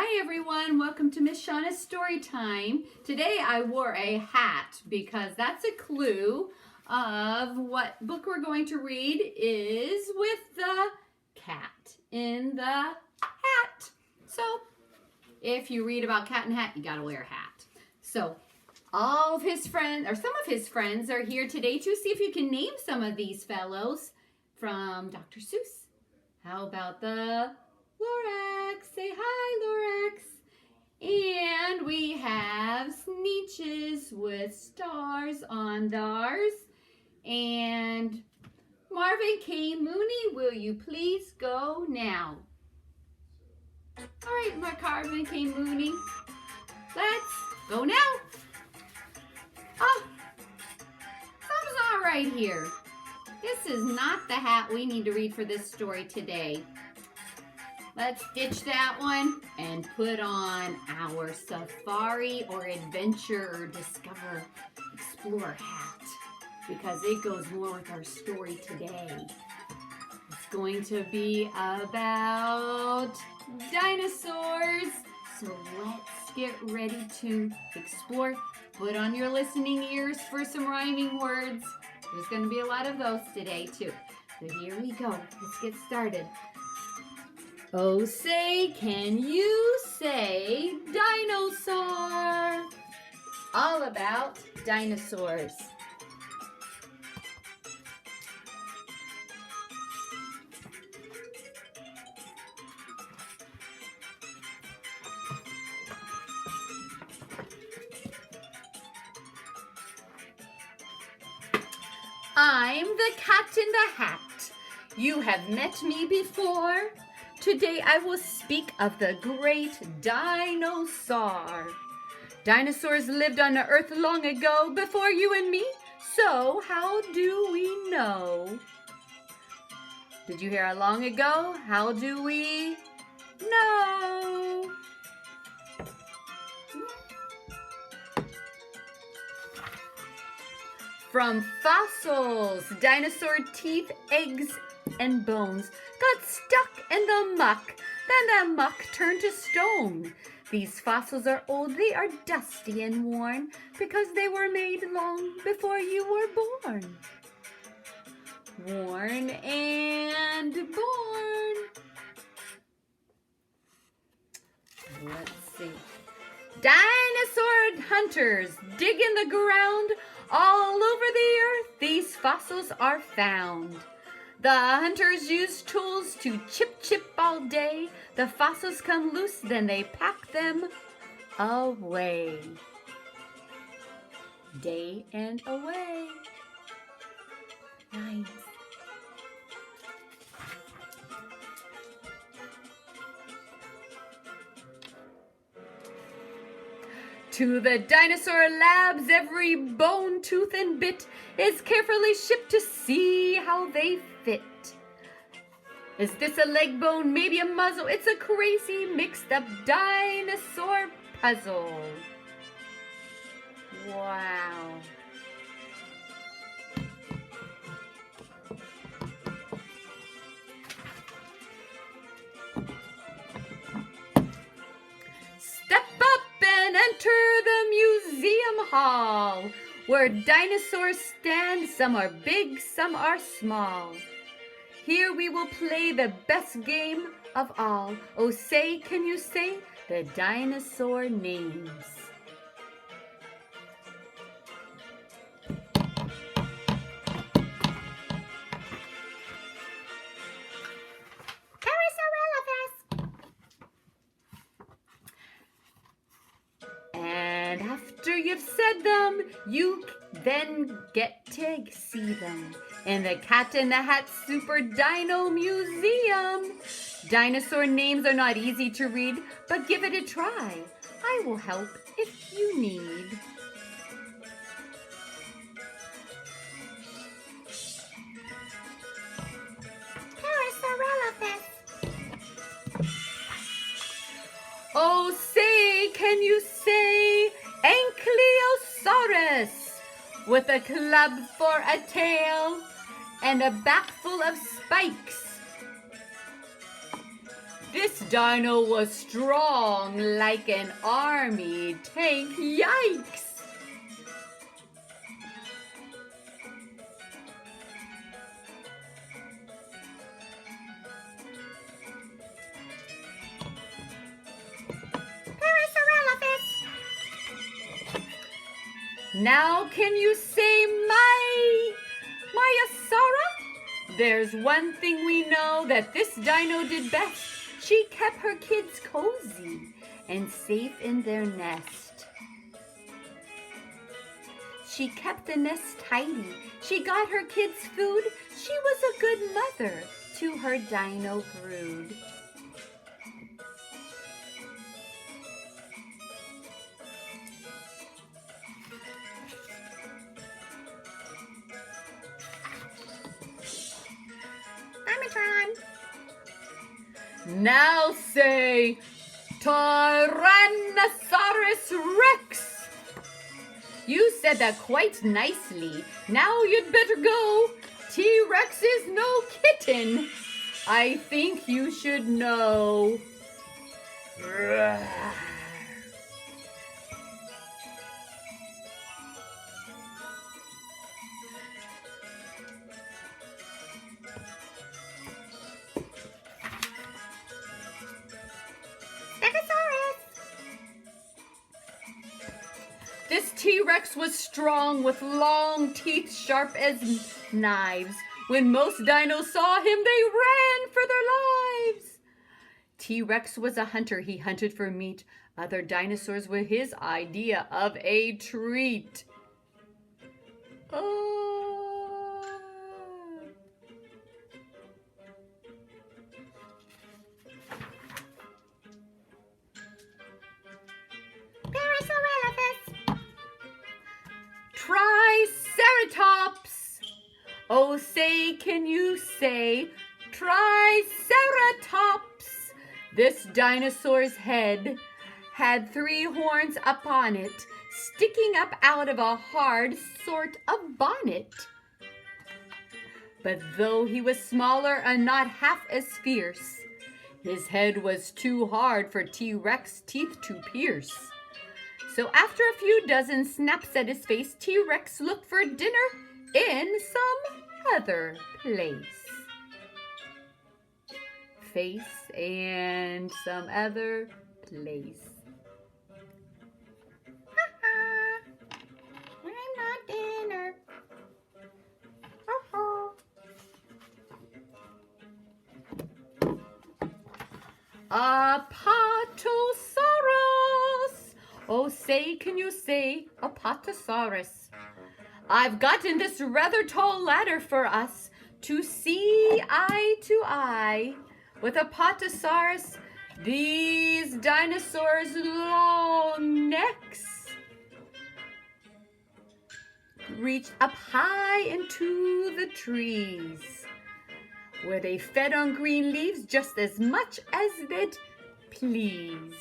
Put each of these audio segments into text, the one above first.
Hi everyone, welcome to Miss Shana's story time. Today I wore a hat because that's a clue of what book we're going to read is with the cat in the hat. So if you read about Cat in Hat, you gotta wear a hat. So all of his friends, or some of his friends, are here today to see if you can name some of these fellows from Dr. Seuss. How about the Lorax? Say hi, Lorax. And we have Sneetches with stars on theirs. And Marvin K. Mooney, will you please go now? All right, Marvin K. Mooney, let's go now. Oh, something's not right here. This is not the hat we need to read for this story today. Let's ditch that one and put on our safari or adventure or discover, explore hat because it goes more with our story today. It's going to be about dinosaurs. So let's get ready to explore. Put on your listening ears for some rhyming words. There's going to be a lot of those today too. So here we go. Let's get started. Oh, say, can you say dinosaur? All about dinosaurs. I'm the cat in the hat. You have met me before. Today I will speak of the great dinosaur. Dinosaurs lived on the earth long ago before you and me. So how do we know? Did you hear how long ago? How do we know? From fossils, dinosaur teeth, eggs, and bones got stuck in the muck. Then the muck turned to stone. These fossils are old, they are dusty and worn because they were made long before you were born. Worn and born. Let's see. Dinosaur hunters dig in the ground. All over the earth, these fossils are found. The hunters use tools to chip all day. The fossils come loose, then they pack them away. Day and away. Nice. To the dinosaur labs, every bone, tooth, and bit is carefully shipped to see how they fit. Is this a leg bone, maybe a muzzle? It's a crazy mixed up dinosaur puzzle. Wow. Step up and enter the museum hall, where dinosaurs stand. Some are big, some are small. Here we will play the best game of all. Oh, say, can you say the dinosaur names? And after you've said them, you then get to see them in the Cat in the Hat Super Dino Museum. Dinosaur names are not easy to read, but give it a try. I will help if you need. Oh, say, can you say Ankylosaurus? With a club for a tail and a back full of spikes. This dino was strong like an army tank. Yikes! Now can you say Mayasara? There's one thing we know that this dino did best. She kept her kids cozy and safe in their nest. She kept the nest tidy. She got her kids food. She was a good mother to her dino brood. Now say Tyrannosaurus Rex. You said that quite nicely. Now you'd better go. T-Rex is no kitten. I think you should know. This T-Rex was strong with long teeth sharp as knives. When most dinos saw him, they ran for their lives. T-Rex was a hunter. He hunted for meat. Other dinosaurs were his idea of a treat. Triceratops. Oh, say, can you say Triceratops? This dinosaur's head had 3 horns upon it, sticking up out of a hard sort of bonnet. But though he was smaller and not half as fierce, his head was too hard for T-Rex teeth to pierce. So after a few dozen snaps at his face, T-Rex looked for dinner in some other place. Face and some other place. I'm not dinner. Apatosaurus. Oh, say, can you say Apatosaurus? I've gotten this rather tall ladder for us to see eye to eye with Apatosaurus. These dinosaurs' long necks reached up high into the trees, where they fed on green leaves just as much as they'd please.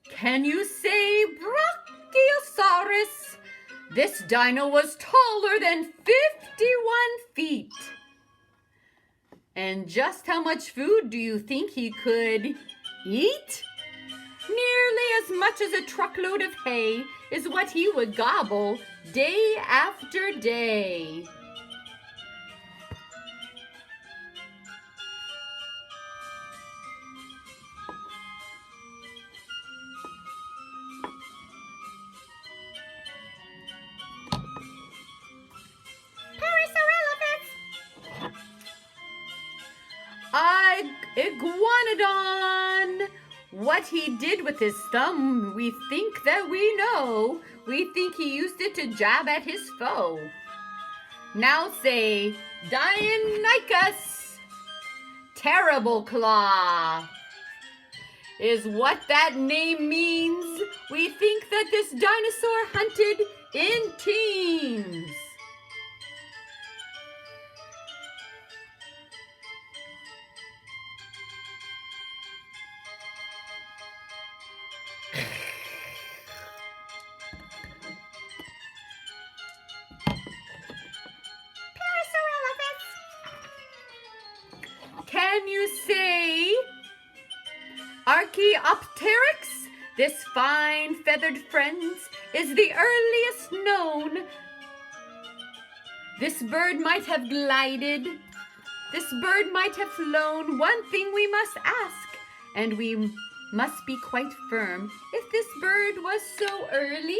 Can you say Brachiosaurus? This dino was taller than 51 feet. And just how much food do you think he could eat? Nearly as much as a truckload of hay is what he would gobble day after day. Iguanodon. What he did with his thumb, we think that we know. We think he used it to jab at his foe. Now say, Deinonychus. Terrible claw is what that name means. We think that this dinosaur hunted in teams. Can you say Archaeopteryx? This fine feathered friend is the earliest known. This bird might have glided. This bird might have flown. One thing we must ask, and we must be quite firm, if this bird was so early.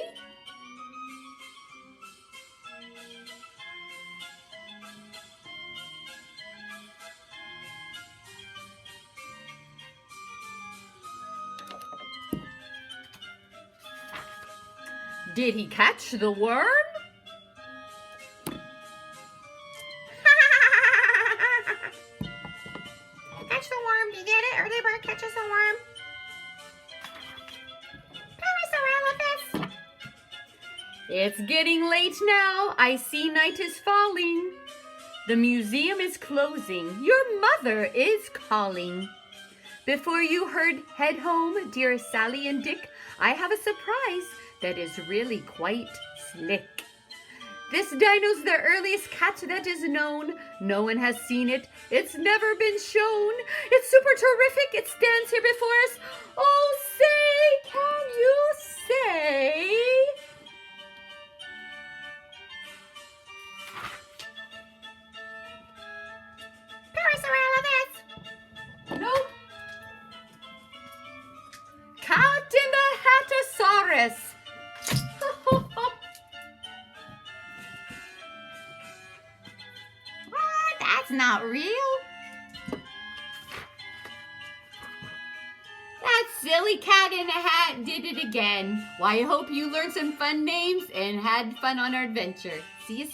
Did he catch the worm? Catch the worm. Do you get it? Early bird catches the worm. Parasaurolophus. It's getting late now. I see night is falling. The museum is closing. Your mother is calling. Before you head home, dear Sally and Dick, I have a surprise that is really quite slick. This dino's the earliest cat that is known. No one has seen it. It's never been shown. It's super terrific. It stands here before us. Oh, say, can you say? Parasaurolophus. Nope. Cat in the Hatasaurus. What? That's not real. That silly cat in a hat did it again. Well, I hope you learned some fun names and had fun on our adventure. See you soon.